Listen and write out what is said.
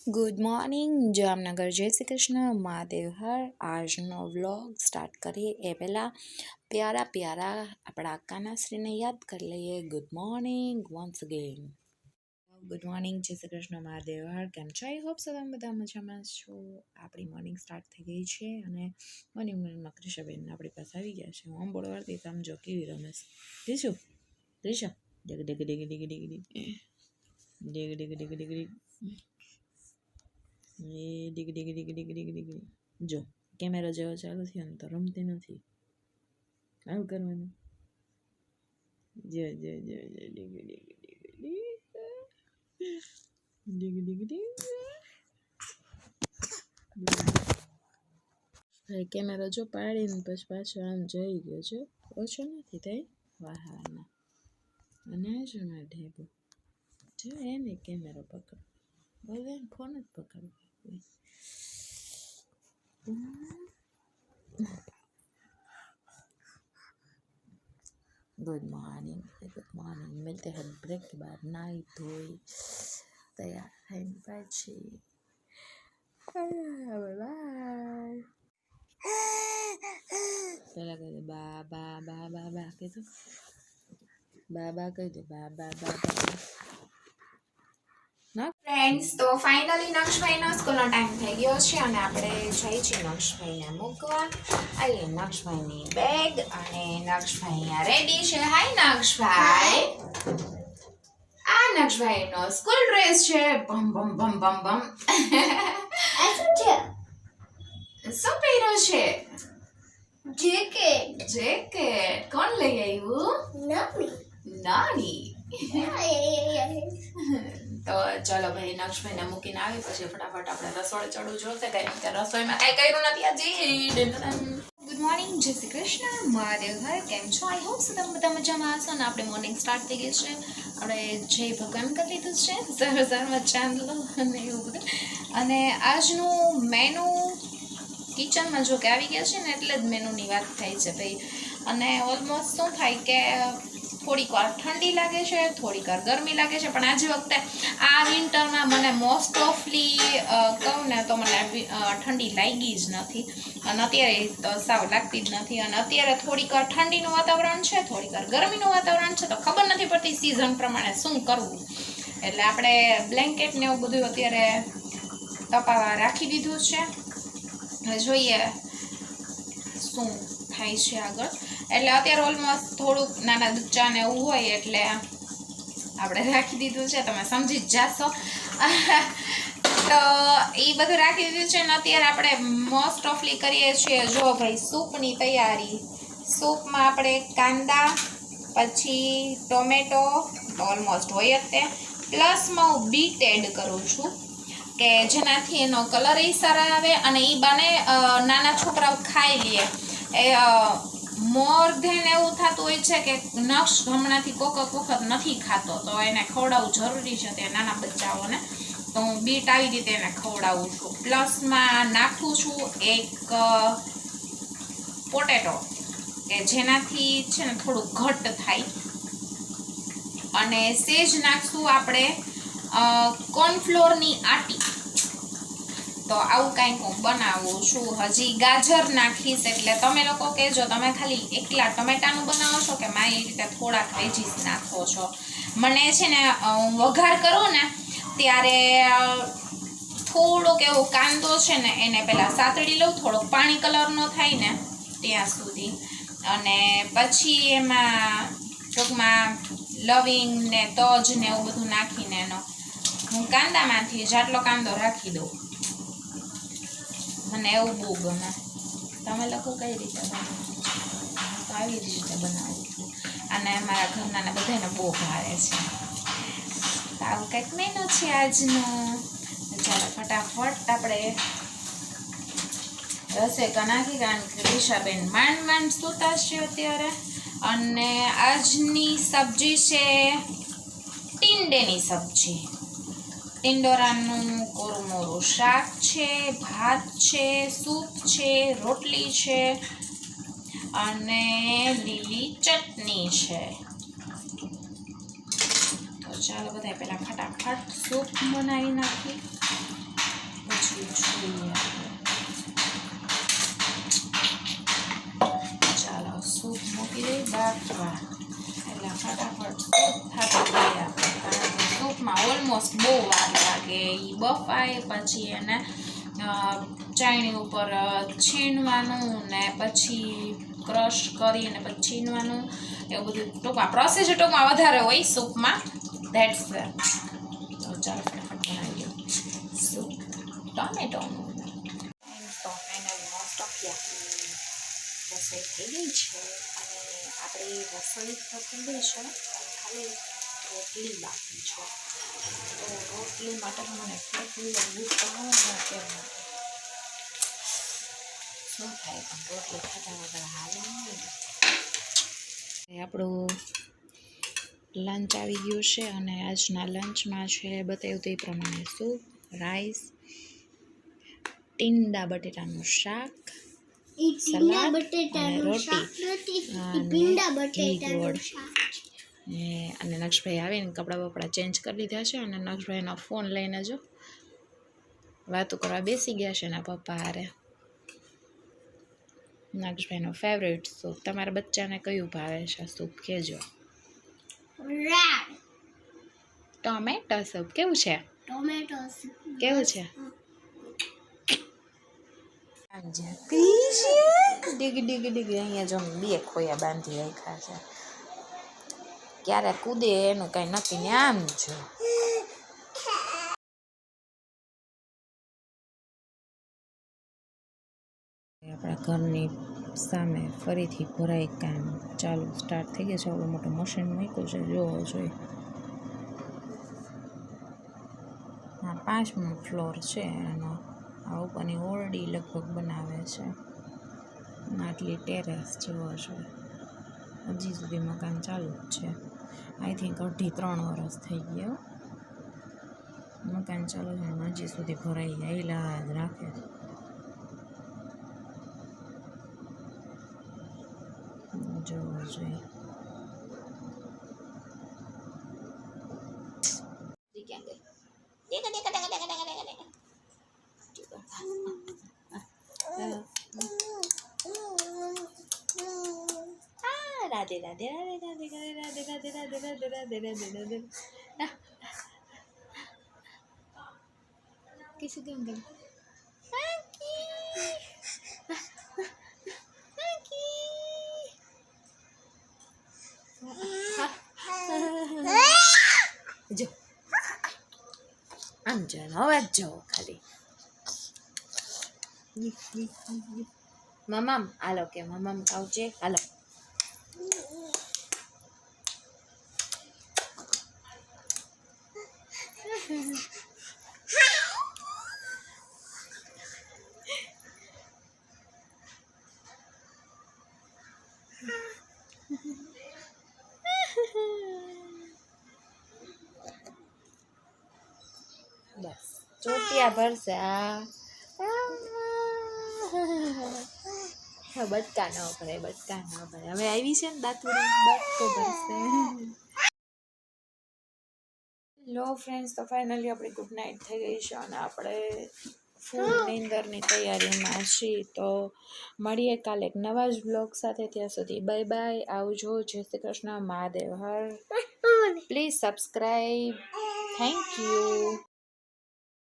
Good morning Jamnagar, જય શ્રી કૃષ્ણ, મહાદેવ હર. આજનો vlog start કરીએ એ પહેલાં પ્યારા પ્યારા આપણા કાનાશ્રીને યાદ કરી લઈએ. Good morning once again. Good morning, જય શ્રી કૃષ્ણ, મહાદેવ હર. કેમ છો? આઈ હોપ સો તમે બધા મજામાં છો. આપણી મોર્નિંગ સ્ટાર્ટ થઈ ગઈ છે અને મોર્નિંગમાં ક્રિશાબેન આપણી પાસે આવી ગયા છે. હું આમ બોલવાથી સમજો કેવી રમેશ ક્રિશા ડિગ ડિગ ડિગ ડિગ ડિગ ડિગ ડિગ ડિગ ડિગ ડિગ ડિગ એ ડીગ ડીગ ડીગ ડીગ ડીગ ડીગ. જો કેમેરો જેવો ચાલુ થયો ને તો રમતી નથી. આવું કરવાનું. જો જો જો જો ડીગ ડીગ ડીગ ડીગ ડીગ ડીગ. ભાઈ કેમેરો જો પાડીને પછી પાછો આમ જઈ ગયો છે. ઓછો નથી થઈ વાહાના. અને જો ના ઢેબો જો એને કેમેરો પકડ બોલે ફોન જ પકડ. गुड मॉर्निंग मिलते हैं ब्रेक के बाद. नाई धोई तैयार થઈને પછી બાય. પેલા કહી દે બા બા બા બા બા કીધું. બા બા કહી દે બા બા બા બા. ફ્રેન્ડ્સ, તો ફાઇનલી નક્ષભાઈનો સ્કૂલનો ટાઈમ થઈ ગયો છે અને આપણે જઈએ છીએ નક્ષભાઈને મૂકવા. અહીં નક્ષભાઈની બેગ અને નક્ષભાઈ અહીંયા રેડી છે. હાય નક્ષભાઈ. આ નક્ષભાઈનો સ્કૂલ ડ્રેસ છે. બમ બમ બમ બમ બમ. આ શું છે? શું પહેર્યો છે? જેકેટ. કોણ લઈ આવ્યું? નાની. તો ચાલો ભાઈ, નક્ષભાઈને મૂકીને આવી પછી ફટાફટ આપણે રસોડે ચડવું જોશે. કઈ રીતે રસોઈમાં કઈ કર્યું નથી હજી. ગુડ મોર્નિંગ, જય શ્રી કૃષ્ણ, મહાદેવ હર. કેમ છો? આઈ હોપ સો તમે બધા મજામાં હશો. અને આપણે મોર્નિંગ સ્ટાર્ટ થઈ ગઈ છે. આપણે જય ભગવાન કરી લીધું છે. સવારમાં ચાંદલો અને એવું બધું. અને આજનું મેનુ કિચનમાં જો કે આવી ગયા છે ને એટલે જ મેનુની વાત થાય છે ભાઈ. અને ઓલમોસ્ટ શું થાય કે થોડીક વાર ઠંડી લાગે છે, થોડીક વાર ગરમી લાગે છે. પણ આજે વખતે આ વિન્ટરમાં મને મોસ્ટ ઓફલી કહું ને તો મને ઠંડી લાગી જ નથી. અને અત્યારે તો સાવ લાગતી જ નથી. અને અત્યારે થોડીક વાર ઠંડીનું વાતાવરણ છે, થોડીક વાર ગરમીનું વાતાવરણ છે. તો ખબર નથી પડતી સિઝન પ્રમાણે શું કરવું. એટલે આપણે બ્લેન્કેટ ને એવું બધું અત્યારે તપાવા રાખી દીધું છે. હવે જોઈએ શું થાય છે આગળ. એટલે અત્યારે ઓલમોસ્ટ થોડુંક નાના બચ્ચા ને એવું હોય એટલે આપણે રાખી દીધું છે. તમે સમજી જ જાશો. તો એ બધું રાખી દીધું છે. ને અત્યારે આપણે મોસ્ટ ઓફલી કરીએ છીએ જો ભાઈ સૂપની તૈયારી. સૂપમાં આપણે કાંદા પછી ટોમેટો ઓલમોસ્ટ હોય જ તે, પ્લસમાં હું બીટ એડ કરું છું કે જેનાથી એનો કલર એ સારા આવે અને એ બાને નાના છોકરાઓ ખાઈ લે. એ મોર ધેન એવું થતું હોય છે કે નક્ષ હમણાંથી કોક વખત નથી ખાતો તો એને ખવડાવવું જરૂરી છે તે નાના બચ્ચાઓને. તો હું બીટ આવી રીતે એને ખવડાવું છું. પ્લસમાં નાખું છું એક પોટેટો કે જેનાથી છે ને થોડું ઘટ્ટ થાય. અને સેજ નાખશું આપણે કોર્નફ્લોરની આટી. તો આવું કંઈક હું બનાવું છું. હજી ગાજર નાખીશ એટલે તમે લોકો કહેજો તમે ખાલી એકલા ટમેટાનું બનાવો છો કે મારી રીતે થોડાક વેજીસ નાખો છો. મને છે ને વઘાર કરું ને ત્યારે થોડોક એવો કાંદો છે ને એને પહેલાં સાતળી લઉં, થોડોક પાણી કલરનો થાય ને ત્યાં સુધી. અને પછી એમાં ટૂંકમાં લવિંગ ને તજ ને એવું બધું નાખીને એનો હું કાંદામાંથી જાટલો કાંદો રાખી દઉં. મને એવું બહુ ગમે. તમે લોકો કઈ રીતે બનાવો? તો આવી રીતે બનાવું છું. અને મારા ઘરના બધાને બહુ ભાવે છે. તો આવું કંઈક મેનુ છે આજનો. ચાલો ફટાફટ આપણે રસોઈ નાખી કારણ કે દિશાબેન માંડ સૂતા છે અત્યારે. અને આજની સબ્જી છે ટીંડેની સબ્જી. ટિંડોરાનું કોરમોરું શાક છે, ભાત છે, સૂપ છે, રોટલી છે અને લીલી ચટણી છે. તો ચાલો બધા પહેલાં ફટાફટ સૂપ બનાવી નાખી. બફાય, પછી એને ચાયણી ઉપર છીણવાનું ને પછી ક્રશ કરી અને પછી છીણવાનું, એવું બધું ટૂંકમાં પ્રોસેસ ટૂંકમાં વધારે હોય સૂપમાં. ધેટ્સ તો ચાલો ફટાફટ બનાવી દો સૂપ ટોમેટોનું. તો ફાઇનલી મોસ્ટ ઓફ રસોઈ થઈ ગઈ છે અને આપણી રસોઈ તો થઈ ગઈ છે પણ ખાલી રોટલી બાકી છે. તો રોટલી માટે મને કેટલું લગવું પડે કે શું થાય પણ રોટલી ખાતા વગર હાલે નહીં. આપણું લંચ આવી ગયું છે અને આજના લંચમાં છે બતાવ્યું તો એ પ્રમાણે સૂપ, રાઈસ, ટીંડા બટેટાનું શાક, સલાડ અને રોટી અને ગોળ. અને નક્ષભાઈ આવીને કપડાં બપડા ચેન્જ કરી લીધા છે અને નક્ષભાઈનો ફોન લઈને જો વાતો કરવા બેસી ગયા છે એના પપ્પા હારે. નક્ષભાઈનો ફેવરેટ સૂપ. તમારા બચ્ચાને કયું ભાવે છે સૂપ કહેજો. ટોમેટો સૂપ કેવું છે? કેવું છે? ડીગી ડીગી ડીગી અહીંયા જો 2 ખોયા બાંધી રાખ્યા છે. ક્યારે કૂદે એનું કઈ નક્કી ને. આમ જો આપણા ઘરની સામે ફરીથી ભરાઈ કામ ચાલુ સ્ટાર્ટ થઈ ગયું છે. આવડો મોટો મશીન મૂક્યું છે, જોવો જોઈએ. હા, 5મો ફ્લોર છે એનો. આ ઉપરની ઓરડી લગભગ બનાવે છે. આટલી ટેરેસ જેવો છે. હજી સુધી મકાન ચાલુ જ છે. આઈ થિંક 2.5-3 વર્ષ થઈ ગયા મકાન ચાલુ છે. હજી સુધી ભરાઈ આવેલા જ રાખે. જોવો જોઈએ. રાધે રાધે રાધે રાધે રાધે રાધે રાધે રાધે રાધે રાધે રાધે. किसी दिन गए જો આમ જો અવાજ જો ખાલી મમ્મ હાલો કે મમ્મ કાવજે હાલો. બસ ચોટિયા ભરશે આ. બટકા ન ભરે, બટકા ન ભરે. હવે આવી છે ને દાંતુડી, બટકો ભરશે. લો ફ્રેન્ડ્સ, તો ફાઇનલી આપણી ગુડ નાઇટ થઈ ગઈ છે અને આપણે ફૂલ નીંદરની તૈયારીમાં છીએ. તો મળીએ કાલે એક નવા જ બ્લોગ સાથે. ત્યાં સુધી બાય બાય, આવજો, જય શ્રી કૃષ્ણ, મહાદેવ હર. Please subscribe. Thank you.